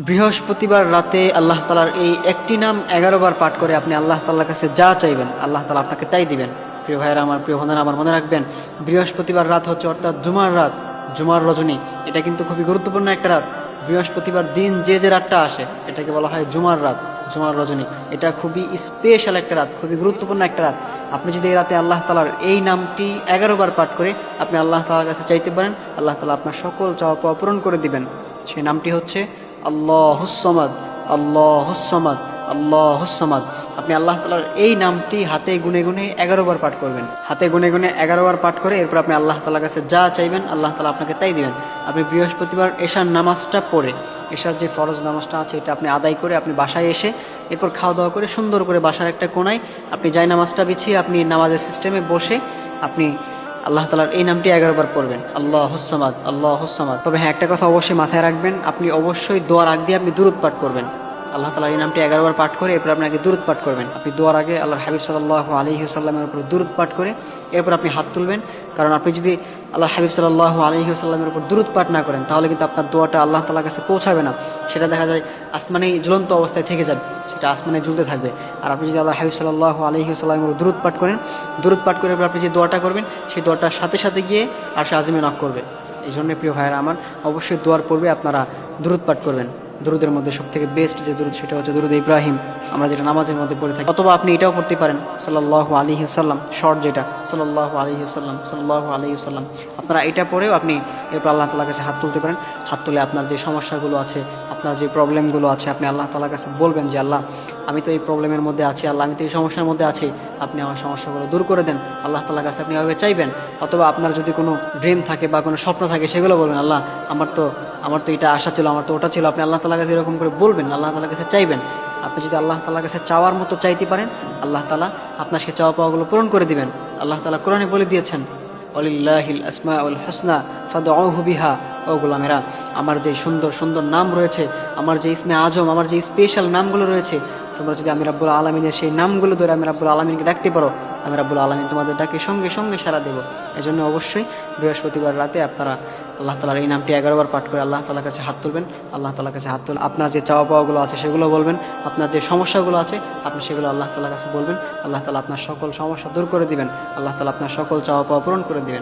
বৃহস্পতিবার রাতে আল্লাহ তালার এই একটি নাম 11 বার পাঠ করে আপনি আল্লাহ তাল্লার কাছে যা চাইবেন আল্লাহ তালা আপনাকে তাই দিবেন। প্রিয় ভাইয়েরা আমার, প্রিয় বন্ধুরা আমার, মনে রাখবেন বৃহস্পতিবার রাত হচ্ছে অর্থাৎ জুমার রাত, জুমার রজনী। এটা কিন্তু খুবই গুরুত্বপূর্ণ একটা রাত। বৃহস্পতিবার দিন যে রাতটা আসে এটাকে বলা হয় জুমার রাত, জুমার রজনী। এটা খুবই স্পেশাল একটা রাত, খুবই গুরুত্বপূর্ণ একটা রাত। আপনি যদি এই রাতে আল্লাহ তালার এই নামটি 11 বার পাঠ করে আপনি আল্লাহ তালার কাছে চাইতে পারেন, আল্লাহ তালা আপনার সকল চাওয়া পাওয়া পূরণ করে দিবেন। সেই নামটি হচ্ছে আল্লাহুস সামাদ, আল্লাহুস সামাদ, আল্লাহুস সামাদ। আপনি আল্লাহ তাআলার এই নামটি হাতে গুনে গুনে 11 বার পাঠ করবেন। হাতে গুনে গুনে 11 বার পাঠ করে এরপর আপনি আল্লাহ তাআলার কাছে যা চাইবেন আল্লাহ তাআলা আপনাকে তাই দিবেন। আপনি বৃহস্পতিবার এশার নামাজটা পড়ে, এশার যে ফরজ নামাজটা আছে এটা আপনি আদায় করে আপনি বাসায় এসে এরপর খাওয়া দাওয়া করে সুন্দর করে বাসার একটা কোনায় আপনি যাই নামাজটা বিছিয়ে আপনি নামাজের সিস্টেমে বসে আপনি আল্লাহ তালার এই নামটি 11 বার পড়বেন, আল্লাহুস সামাদ, আল্লাহুস সামাদ। তবে হ্যাঁ, একটা কথা অবশ্যই মাথায় রাখবেন, আপনি অবশ্যই দোয়ার আগ দিয়ে আপনি দুরূদ পাঠ করবেন। আল্লাহ তালার এই নামটি 11 বার পাঠ করে এরপর আপনি আগে দুরূদ পাঠ করবেন। আপনি দোয়ার আগে আল্লাহর হাবিব সাল্লাল্লাহু আলাইহি ওয়াসাল্লামের উপর দুরূদ পাঠ করে এরপর আপনি হাত তুলবেন। কারণ আপনি যদি আল্লাহর হাবিব সাল্লাল্লাহু আলাইহি ওয়াসাল্লামের উপর দুরূদ পাঠ না করেন তাহলে কিন্তু আপনার দোয়াটা আল্লাহ তাআলার কাছে পৌঁছাবে না। সেটা দেখা যায় আসমানেই ঝুলন্ত অবস্থায় থেকে যাবে, সেটা আসমানে ঝুলতে থাকবে। আর আপনি যদি আল্লাহর হাবিব সাল্লাল্লাহু আলাইহি ওয়াসাল্লামের উপর দুরূদ পাঠ করেন, দুরূদ পাঠ করে আপনি যে দোয়াটা করবেন সেই দোয়াটার সাথে সাথে গিয়ে আরশে আজিমে নক করবে। এই জন্য প্রিয় ভাইয়েরা আমার, অবশ্যই দোয়ার পূর্বে আপনারা দুরূদ পাঠ করবেন। দুরুদের মধ্যে সবথেকে বেস্ট যে দুরুদ সেটা হচ্ছে দুরুদ ইব্রাহিম, আমরা যেটা নামাজের মধ্যে পড়ে থাকি। অথবা আপনি এটাও পড়তে পারেন সাল্লাল্লাহু আলাইহি ওয়াসাল্লাম, শর্ট যেটা সাল্লাল্লাহু আলাইহি ওয়াসাল্লাম, সাল্লাল্লাহু আলাইহি ওয়াসাল্লাম। আপনারা এটা পড়েও আপনি এরপর আল্লাহ তাআলার কাছে হাত তুলতে পারেন। হাত তুলে আপনার যে সমস্যাগুলো আছে, আপনার যে প্রবলেমগুলো আছে আপনি আল্লাহ তাআলার কাছে বলবেন যে আল্লাহ, আমি তো এই প্রবলেমের মধ্যে আছি, আল্লাহ আমি তো এই সমস্যার মধ্যে আছি, আপনি আমার সমস্যাগুলো দূর করে দেন। আল্লাহ তাআলার কাছে আপনি এভাবে চাইবেন। অথবা আপনার যদি কোনো ড্রিম থাকে বা কোনো স্বপ্ন থাকে সেগুলো বলবেন, আল্লাহ আমার তো এটা আশা ছিল, আমার তো ওটা ছিল। আপনি আল্লাহ তাআলার কাছে এরকম করে বলবেন, আল্লাহ তাআলার কাছে চাইবেন। আপনি যদি আল্লাহ তাআলার কাছে চাওয়ার মতো চাইতে পারেন আল্লাহ তাআলা আপনার সে চাওয়া পাওয়াগুলো পূরণ করে দিবেন। আল্লাহ তাআলা কোরআনে বলে দিয়েছেন, ওয়ালিল্লাহিল আসমাউল হুসনা ফাদউহু বিহা। ও গোলামেরা, আমার যে সুন্দর সুন্দর নাম রয়েছে, আমার যে ইসমে আজম, আমার যে স্পেশাল নামগুলো রয়েছে, তোমরা যদি আমি রাব্বুল আলামিনের সেই নামগুলো ধরে আমি রাব্বুল আলামিনকে ডাকতে পারো, আমি রাব্বুল আলামিন তোমাদের ডাকে সঙ্গে সঙ্গে সাড়া দেব। এজন্য অবশ্যই বৃহস্পতিবার রাতে আপনারা আল্লাহ তাআলার এই নামটি 11 বার পাঠ করে আল্লাহ তাআলার কাছে হাত তুলবেন। আল্লাহ তাআলার কাছে হাত তুলে আপনার যে চাওয়া পাওয়াগুলো আছে সেগুলো বলবেন, আপনার যে সমস্যাগুলো আছে আপনি সেগুলো আল্লাহ তাআলার কাছে বলবেন। আল্লাহ তাআলা আপনার সকল সমস্যা দূর করে দিবেন, আল্লাহ তাআলা আপনার সকল চাওয়া পাওয়া পূরণ করে দিবেন।